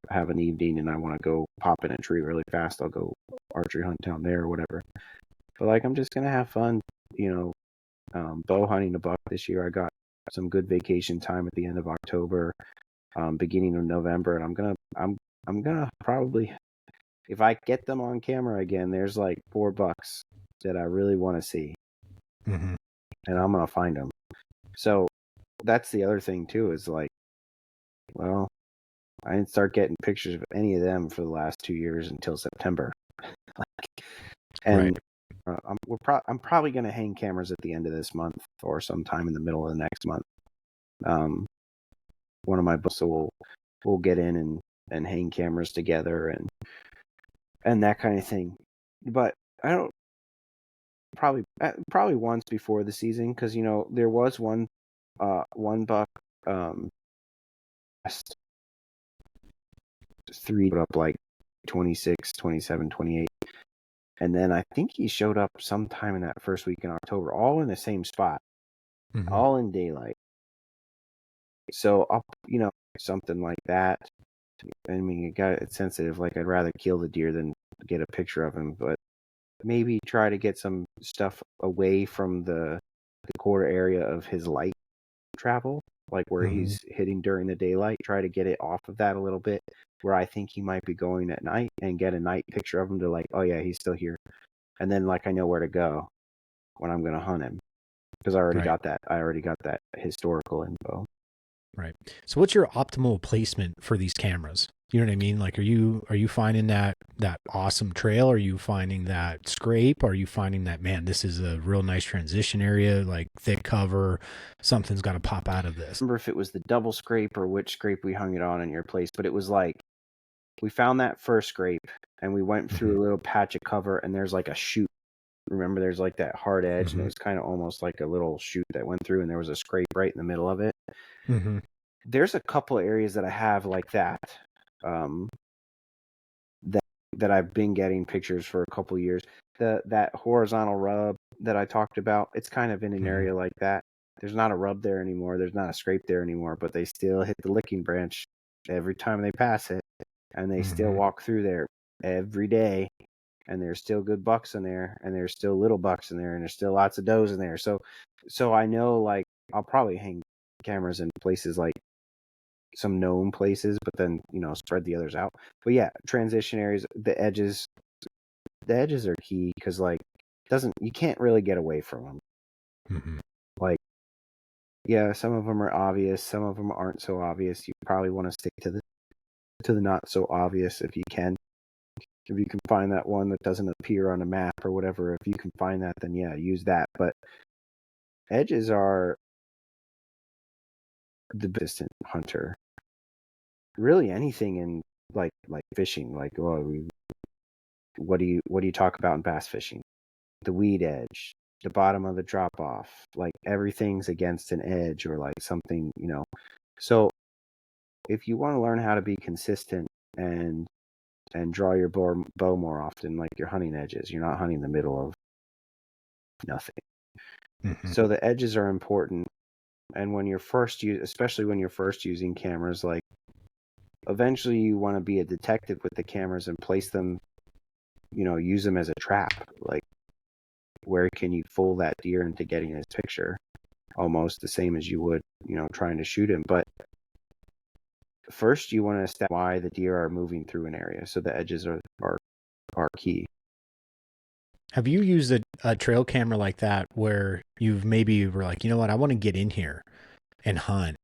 I have an evening and I want to go pop in a tree really fast, I'll go archery hunt down there or whatever. But like, I'm just gonna have fun, bow hunting a buck this year. I got some good vacation time at the end of October, beginning of November, and I'm gonna probably, if I get them on camera again, there's like 4 bucks that I really want to see, and I'm gonna find them. So that's the other thing too, is like, well, I didn't start getting pictures of any of them for the last 2 years until September. And I'm probably going to hang cameras at the end of this month or sometime in the middle of the next month. One of my books, so we'll get in and hang cameras together and that kind of thing. But I don't probably once before the season, because there was one buck last 3 put up like 26, 27, 28. And then I think he showed up sometime in that first week in October, all in the same spot, all in daylight. So up, something like that. I mean, it's sensitive. Like, I'd rather kill the deer than get a picture of him, but maybe try to get some stuff away from the quarter area of his light travel, like where he's hitting during the daylight. Try to get it off of that a little bit, where I think he might be going at night, and get a night picture of him to like, oh yeah, he's still here. And then like I know where to go when I'm going to hunt him, because I already got that. I already got that historical info. Right. So what's your optimal placement for these cameras? You know what I mean? Like, are you finding that awesome trail? Are you finding that scrape? Are you finding that, man, this is a real nice transition area, like thick cover, something's got to pop out of this? I remember if it was the double scrape or which scrape we hung it on in your place, but it was like, we found that first scrape and we went through a little patch of cover, and there's like a chute. Remember, there's like that hard edge, and it was kind of almost like a little chute that went through, and there was a scrape right in the middle of it. There's a couple of areas that I have like that, that I've been getting pictures for a couple of years. That horizontal rub that I talked about, it's kind of in an area like that. There's not a rub there anymore. There's not a scrape there anymore, but they still hit the licking branch every time they pass it, and they still walk through there every day. And there's still good bucks in there, and there's still little bucks in there, and there's still lots of does in there. So I know, like, I'll probably hang cameras in places like some known places, but then, spread the others out. But yeah, transition areas, the edges are key, because like, you can't really get away from them. Like, yeah, some of them are obvious, some of them aren't so obvious. You probably want to stick to the not so obvious if you can. If you can find that one that doesn't appear on a map or whatever, if you can find that, then yeah, use that. But edges are the distant hunter. Really, anything in like fishing, like, what do you talk about in bass fishing? The weed edge, the bottom of the drop off, like everything's against an edge or like something, So if you want to learn how to be consistent and draw your bow more often, like you're hunting edges, you're not hunting the middle of nothing. So the edges are important. And when you're especially when you're first using cameras, like, eventually you want to be a detective with the cameras and place them, use them as a trap. Like, where can you fool that deer into getting his picture? Almost the same as you would, trying to shoot him. But first, you want to establish why the deer are moving through an area. So the edges are key. Have you used a trail camera like that where you've maybe were like, you know what, I want to get in here and hunt,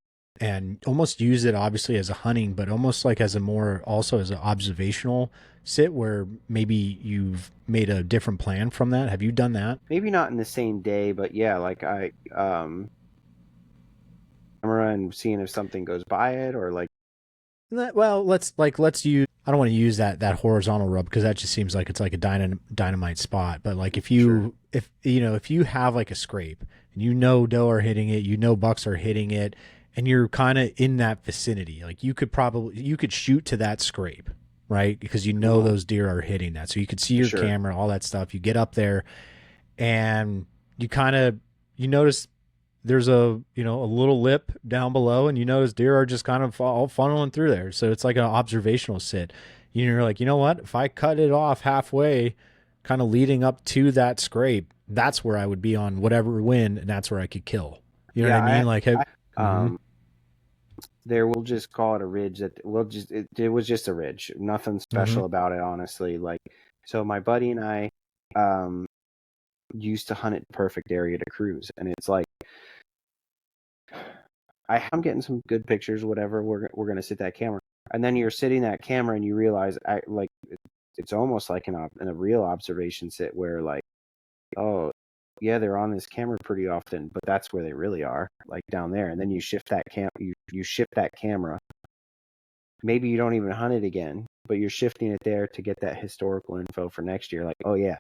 and almost use it obviously as a hunting, but almost like as also as an observational sit, where maybe you've made a different plan from that? Have you done that? Maybe not in the same day, but yeah, like I camera and seeing if something goes by it, or like. Well, let's use, I don't want to use that horizontal rub, because that just seems like it's like a dynamite spot. But like, if you have like a scrape and doe are hitting it, bucks are hitting it, and you're kind of in that vicinity, like you could shoot to that scrape, right? Because those deer are hitting that. So you could see your camera, all that stuff. You get up there and you notice there's a little lip down below, and notice deer are just kind of all funneling through there. So it's like an observational sit. You're like, you know what? If I cut it off halfway, kind of leading up to that scrape, that's where I would be on whatever wind, and that's where I could kill. You know what I mean? There, we'll just call it a ridge. It was just a ridge. Nothing special about it, honestly. Like, so my buddy and I used to hunt it perfect area to cruise, and it's like, I'm getting some good pictures, whatever. We're gonna sit that camera, and then you're sitting that camera, and you realize, it's almost like in a real observation sit where like, oh yeah, they're on this camera pretty often, but that's where they really are, like down there. And then you shift that you shift that camera. Maybe you don't even hunt it again, but you're shifting it there to get that historical info for next year. Like, oh yeah,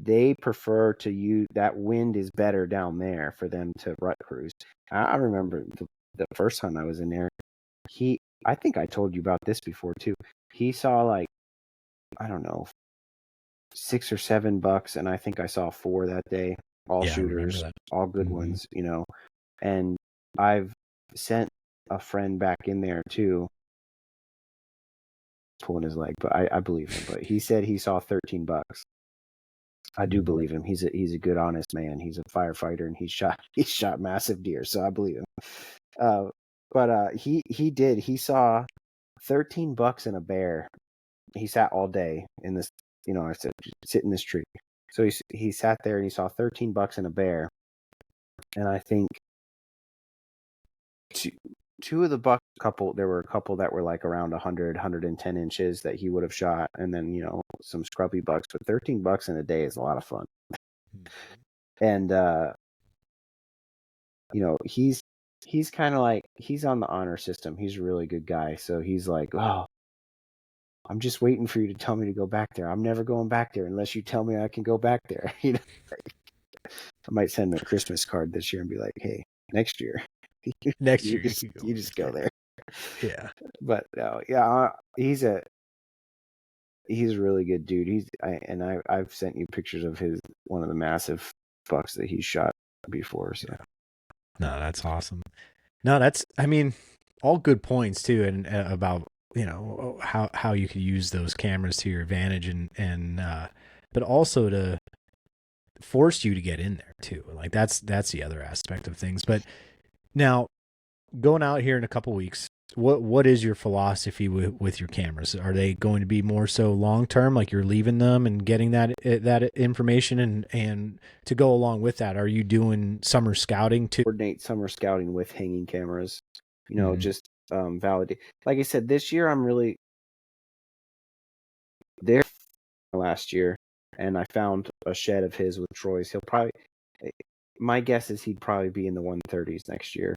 they prefer to use that wind is better down there for them to rut cruise. I remember the first hunt I was in there, I think I told you about this before too. He saw like, I don't know, 6 or 7 bucks, and I think I saw 4 that day, all shooters, all good ones, you know. And I've sent a friend back in there too, pulling his leg, but I believe him. But he said he saw 13 bucks. I do believe him. He's a good, honest man. He's a firefighter, and he shot massive deer, so I believe him. But he did. He saw 13 bucks and a bear. He sat all day in this, you know, I said, sit in this tree. So he sat there and he saw 13 bucks and a bear. And I think two of the buck couple, there were a couple that were like around 100, 110 inches that he would have shot. And then, you know, some scrubby bucks, but 13 bucks in a day is a lot of fun. And, you know, he's kind of like, he's on the honor system. He's a really good guy. So he's like, oh, I'm just waiting for you to tell me to go back there. I'm never going back there unless you tell me I can go back there. You know, I might send him a Christmas card this year and be like, hey, next year. You just go there. Yeah. But yeah, he's a really good dude. I've sent you pictures of one of the massive bucks that he's shot before. So no, that's awesome. No, that's, I mean, all good points too, and about, you know, how you could use those cameras to your advantage, and but also to force you to get in there too. Like that's the other aspect of things. But now, going out here in a couple weeks, what is your philosophy with your cameras? Are they going to be more so long term, like you're leaving them and getting that information, and to go along with that, are you doing summer scouting to coordinate summer scouting with hanging cameras? You know, just validate. Like I said, this year I'm really there. Last year, and I found a shed of his with Troy's. My guess is he'd probably be in the 130s next year.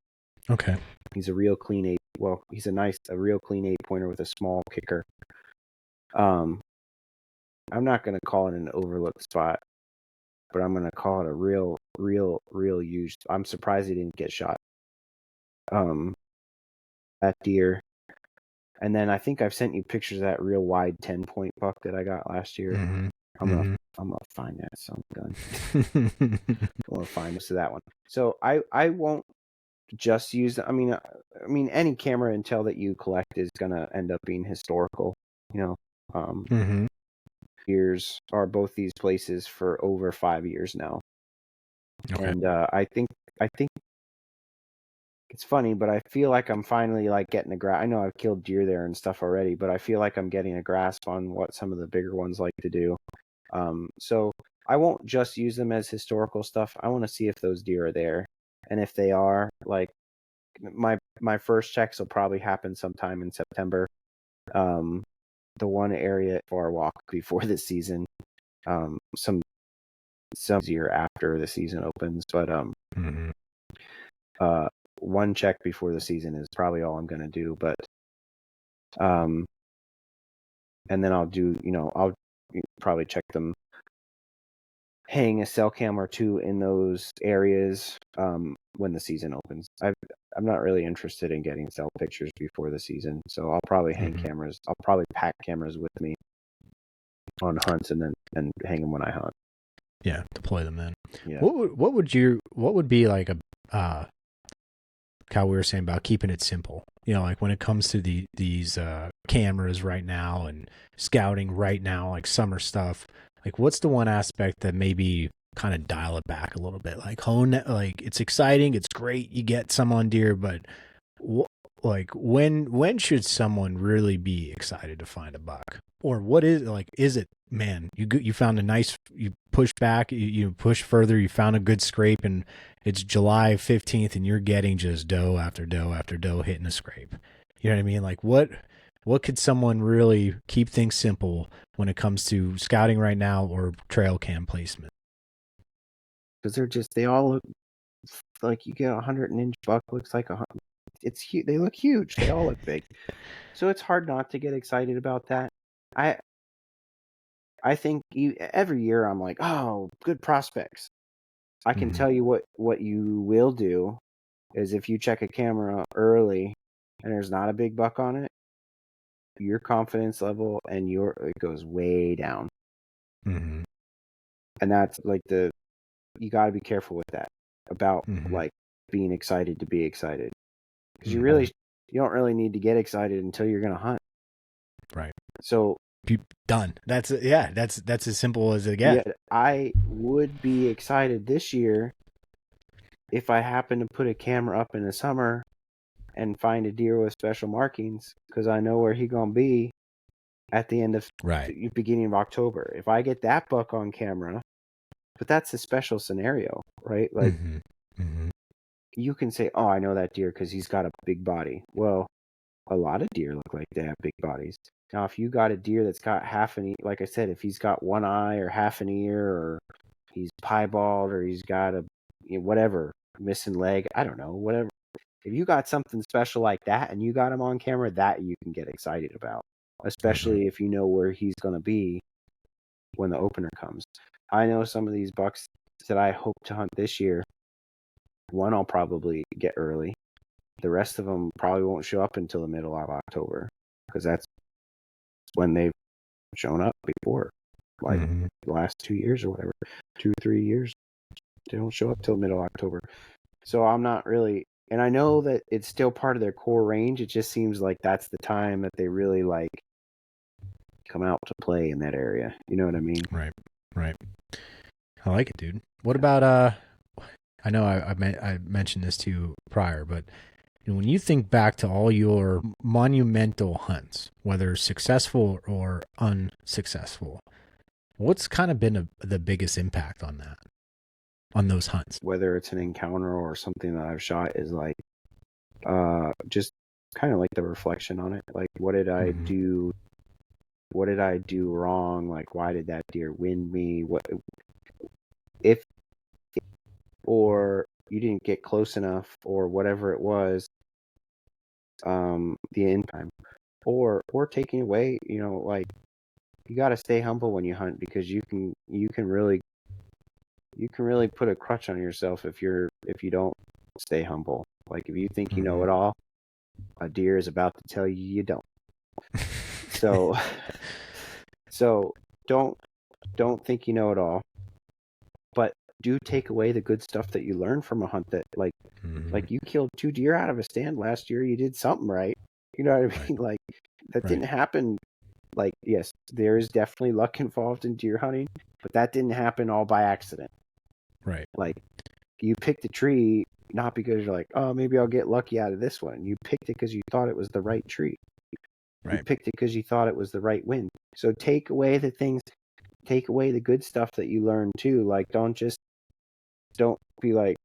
Okay. He's a real clean 8. Well, he's a real clean 8-pointer with a small kicker. I'm not going to call it an overlooked spot, but I'm going to call it a real used. I'm surprised he didn't get shot. That deer. And then I think I've sent you pictures of that real wide 10-point buck that I got last year. I'm gonna find that son gun. I'm gonna find most of that one. So I won't just use. I mean, any camera intel that you collect is gonna end up being historical. You know, years are both these places for over 5 years now, and I think it's funny, but I feel like I'm finally like getting a grasp. I know I've killed deer there and stuff already, but I feel like I'm getting a grasp on what some of the bigger ones like to do. So I won't just use them as historical stuff. I want to see if those deer are there. And if they are, like my first checks will probably happen sometime in September. The one area for our walk before the season, some year after the season opens, but one check before the season is probably all I'm going to do. But and then I'll do, you know, I'll probably check them, hang a cell cam or two in those areas when the season opens. I'm not really interested in getting cell pictures before the season, so I'll probably hang cameras. I'll probably pack cameras with me on hunts and then hang them when I hunt. Yeah, deploy them then. Yeah. What would be like a how we were saying about keeping it simple, you know, like when it comes to these cameras right now and scouting right now, like summer stuff, like what's the one aspect that maybe kind of dial it back a little bit, like like it's exciting, it's great, you get some on deer, but like when should someone really be excited to find a buck? Or what is, like, is it, man, you found a nice, you push back, you push further, you found a good scrape, and it's July 15th and you're getting just doe after doe after doe hitting a scrape. You know what I mean? Like what what could someone really keep things simple when it comes to scouting right now or trail cam placement? Because they all look like you get a 100-inch buck looks like it's huge. They look huge. They all look big. So it's hard not to get excited about that. I think every year I'm like, oh, good prospects. I can tell you what you will do is if you check a camera early and there's not a big buck on it, your confidence level and it goes way down. Mm-hmm. And that's like you got to be careful with that about like being excited to be excited, because you don't really need to get excited until you're going to hunt. Right. So done. That's as simple as it gets. Yeah, I would be excited this year if I happen to put a camera up in the summer and find a deer with special markings, because I know where he gonna be at the end of beginning of October. If I get that buck on camera, but that's a special scenario, right? Like you can say, "Oh, I know that deer because he's got a big body." Well, a lot of deer look like they have big bodies. Now, if you got a deer that's got half an ear, like I said, if he's got one eye or half an ear, or he's piebald, or he's got whatever, missing leg, I don't know, whatever. If you got something special like that and you got him on camera, that you can get excited about, especially if you know where he's going to be when the opener comes. I know some of these bucks that I hope to hunt this year, one I'll probably get early. The rest of them probably won't show up until the middle of October, because that's when they've shown up before, like the last 2 years or whatever, 2-3 years, they don't show up till middle of October. So I'm not really, and I know that it's still part of their core range. It just seems like that's the time that they really like come out to play in that area. You know what I mean? Right. I like it, dude. What about I know I mentioned this to you prior, but when you think back to all your monumental hunts, whether successful or unsuccessful, what's kind of been the biggest impact on those hunts? Whether it's an encounter or something that I've shot is like, just kind of like the reflection on it. Like, what did I do? What did I do wrong? Like, why did that deer wind me? Or you didn't get close enough, or whatever it was, the end time, or taking away, like, you got to stay humble when you hunt, because you can really put a crutch on yourself if you don't stay humble. Like, if you think you know it all, a deer is about to tell you don't. So don't think you know it all, but do take away the good stuff that you learned from a hunt. That like you killed 2 deer out of a stand last year. You did something right. You know what I mean? Like, that didn't happen. Like, yes, there is definitely luck involved in deer hunting, but that didn't happen all by accident. Right. Like, you picked a tree not because you're like, oh, maybe I'll get lucky out of this one. You picked it because you thought it was the right tree. Right. You picked it because you thought it was the right wind. So take away the good stuff that you learned too. Like, don't be like,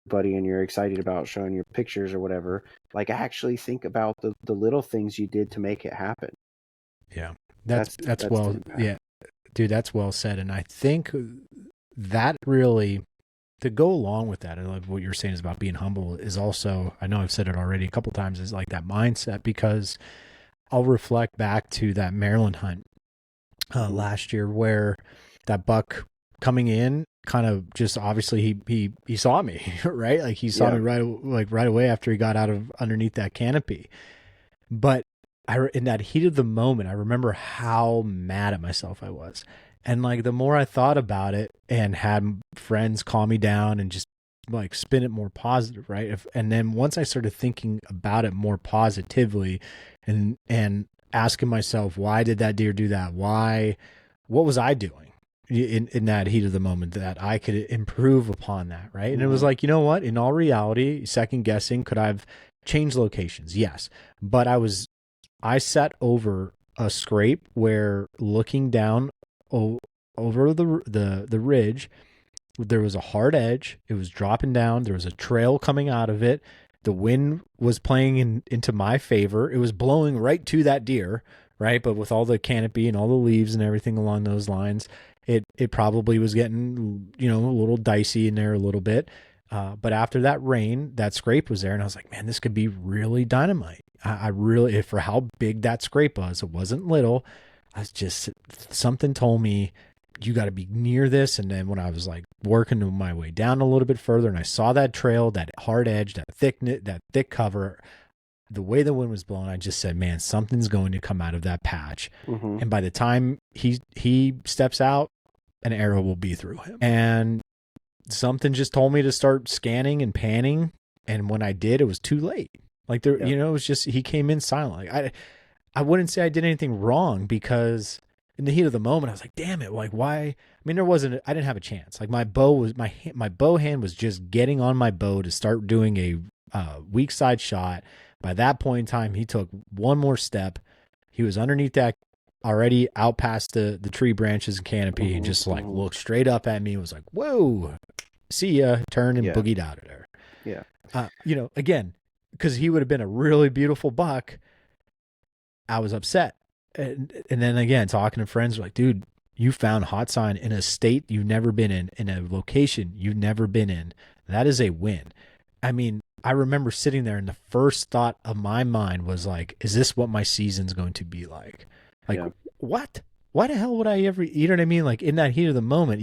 buddy, and you're excited about showing your pictures or whatever. Like, actually think about the little things you did to make it happen. Yeah. That's well, yeah, dude, that's well said. And I think that really, to go along with that, I love what you're saying is about being humble, is also, I know I've said it already a couple of times, is like that mindset, because I'll reflect back to that Maryland hunt last year, where that buck coming in kind of just, obviously he saw me, right? Like, he saw me right away after he got out of underneath that canopy. But in that heat of the moment, I remember how mad at myself I was. And like, the more I thought about it and had friends calm me down and just like spin it more positive, right? And then once I started thinking about it more positively and asking myself, why did that deer do that? What was I doing in that heat of the moment that I could improve upon that, right? And it was like, you know what? In all reality, second guessing, could I have changed locations? Yes. But I sat over a scrape where, looking down over the ridge, there was a hard edge. It was dropping down. There was a trail coming out of it. The wind was playing into my favor. It was blowing right to that deer, right? But with all the canopy and all the leaves and everything along those lines, it probably was getting, a little dicey in there a little bit. But after that rain, that scrape was there, and I was like, man, this could be really dynamite. I really, for how big that scrape was, it wasn't little. I was just, something told me you got to be near this. And then when I was like working my way down a little bit further, and I saw that trail, that hard edge, that thick cover, the way the wind was blowing, I just said, man, something's going to come out of that patch. Mm-hmm. And by the time he steps out, an arrow will be through him. And something just told me to start scanning and panning. And when I did, it was too late. Like there, Yep. it was just, he came in silent. Like I wouldn't say I did anything wrong, because in the heat of the moment, I was like, damn it. Like, why? I mean, I didn't have a chance. Like my bow hand was just getting on my bow to start doing a weak side shot. By that point in time, he took one more step. He was underneath that, already out past the tree branches and canopy, and just like looked straight up at me and was like, whoa, see ya, turned and boogied out of there. Yeah. Again, because he would have been a really beautiful buck, I was upset. And then again, talking to friends, like, dude, you found hot sign in a state you've never been in a location you've never been in. That is a win. I mean, I remember sitting there, and the first thought of my mind was like, is this what my season's going to be like? Like, what? Why the hell would I ever, you know what I mean? Like in that heat of the moment,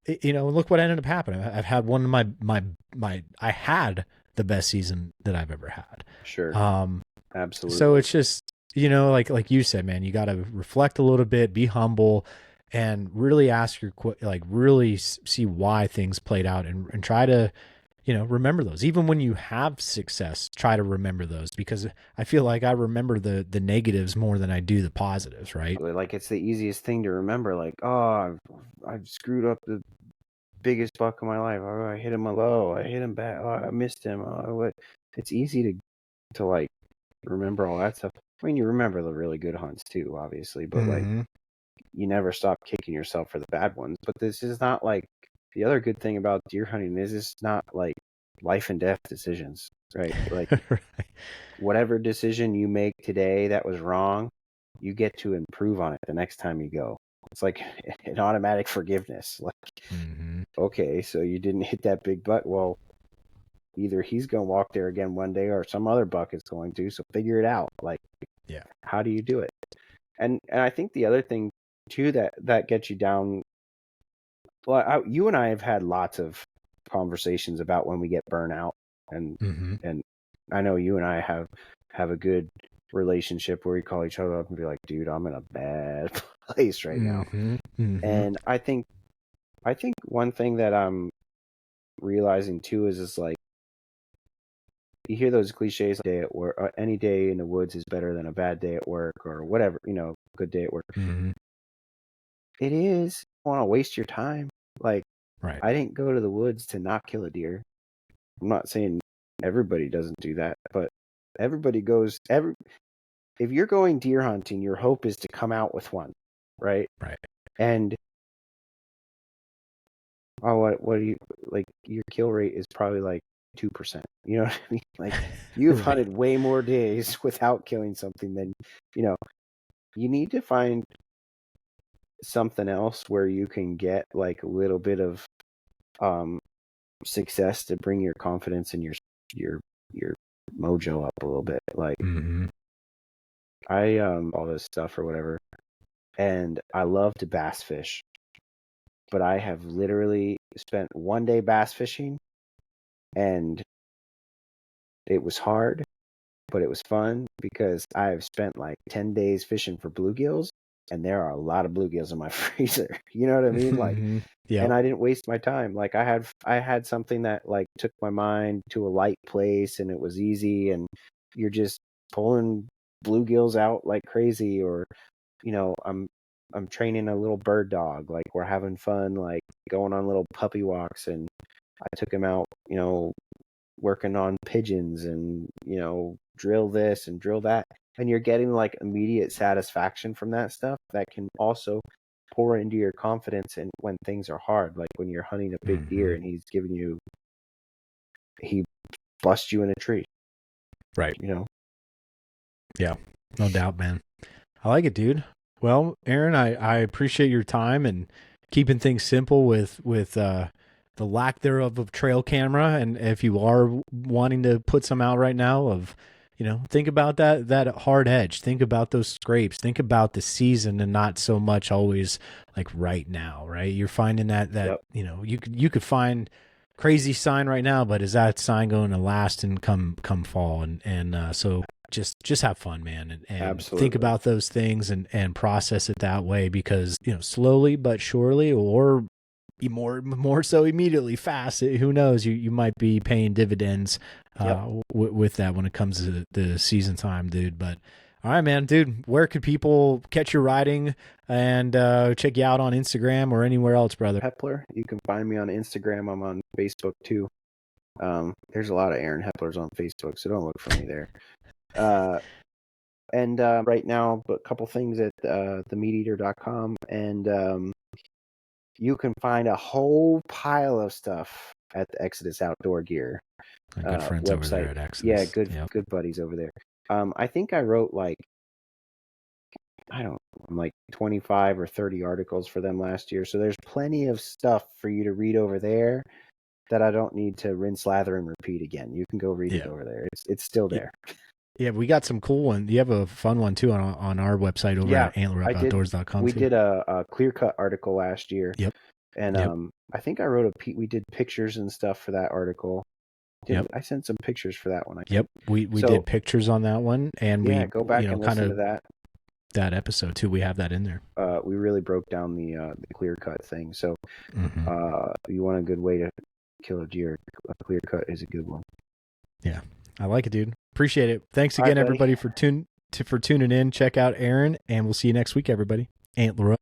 look what ended up happening. I've had one of I had the best season that I've ever had. Sure. Absolutely. So it's just, like you said, man, you got to reflect a little bit, be humble, and really ask really see why things played out, and try to, remember those. Even when you have success, try to remember those, because I feel like I remember the negatives more than I do the positives, right? Like it's the easiest thing to remember. Like, oh, I've screwed up the biggest buck of my life. Oh, I hit him low. I hit him back. Oh, I missed him. Oh, what? It's easy to like remember all that stuff. I mean, you remember the really good hunts too, obviously, but like you never stop kicking yourself for the bad ones. But this is not like, the other good thing about deer hunting is it's not like life and death decisions, right? Like Right. whatever decision you make today that was wrong, you get to improve on it the next time you go. It's like an automatic forgiveness. Like, okay, so you didn't hit that big buck. Well, either he's going to walk there again one day, or some other buck is going to. So figure it out. Like, how do you do it? And I think the other thing too that gets you down. Well, you and I have had lots of conversations about when we get burnout, and I know you and I have a good relationship where we call each other up and be like, dude, I'm in a bad place right now. And I think one thing that I'm realizing too is like, you hear those cliches, day at work, any day in the woods is better than a bad day at work, or whatever, good day at work. It is. You want to waste your time. Like, right. I didn't go to the woods to not kill a deer. I'm not saying everybody doesn't do that, but everybody goes. If you're going deer hunting, your hope is to come out with one, right? Right. And what do you like? Your kill rate is probably like 2%. You know what I mean? Like, you've hunted way more days without killing something than, you need to find something else where you can get like a little bit of success to bring your confidence and your mojo up a little bit. Like, I all this stuff or whatever, and I love to bass fish, but I have literally spent one day bass fishing, and it was hard, but it was fun because I've spent like 10 days fishing for bluegills, and there are a lot of bluegills in my freezer. You know what I mean? Like, and I didn't waste my time. Like, I had something that like took my mind to a light place, and it was easy, and you're just pulling bluegills out like crazy. Or, I'm training a little bird dog. Like, we're having fun, like going on little puppy walks, and I took him out, working on pigeons, and, drill this and drill that. And you're getting like immediate satisfaction from that stuff that can also pour into your confidence. And when things are hard, like when you're hunting a big deer and he's giving you, he bust you in a tree. Right. You know? Yeah, no doubt, man. I like it, dude. Well, Aaron, I appreciate your time and keeping things simple with the lack thereof of trail camera. And if you are wanting to put some out right now of, think about that hard edge. Think about those scrapes. Think about the season and not so much always like right now, right? You're finding that Yep. you could find crazy sign right now, but is that sign going to last and come fall? And so just have fun, man, and Absolutely. think about those things and process it that way, because slowly but surely, or more so immediately, fast, who knows, you might be paying dividends with that when it comes to the season time, dude. But all right, man, dude, where could people catch your riding and check you out on Instagram or anywhere else, brother? Hepler. You can find me on Instagram. I'm on Facebook too. There's a lot of Aaron Heplers on Facebook, so don't look for me there. And right now, a couple things at themeateater.com, and you can find a whole pile of stuff at the Exodus Outdoor Gear Good friends website. over there at Exodus. Yeah, good buddies over there. I think I wrote like 25 or 30 articles for them last year, so there's plenty of stuff for you to read over there that I don't need to rinse, lather, and repeat again. You can go read it over there. It's still there. Yeah, we got some cool ones. You have a fun one too on our website over at antlerupoutdoors.com. We did a clear cut article last year. Yep. And I think I wrote we did pictures and stuff for that article. I sent some pictures for that one. We did pictures on that one, and we go back and listen to that episode too. We have that in there. We really broke down the clear cut thing. So you want a good way to kill a deer, a clear cut is a good one. Yeah, I like it, dude. Appreciate it. Thanks again, everybody, for tuning in. Check out Aaron, and we'll see you next week, everybody. Antler Up.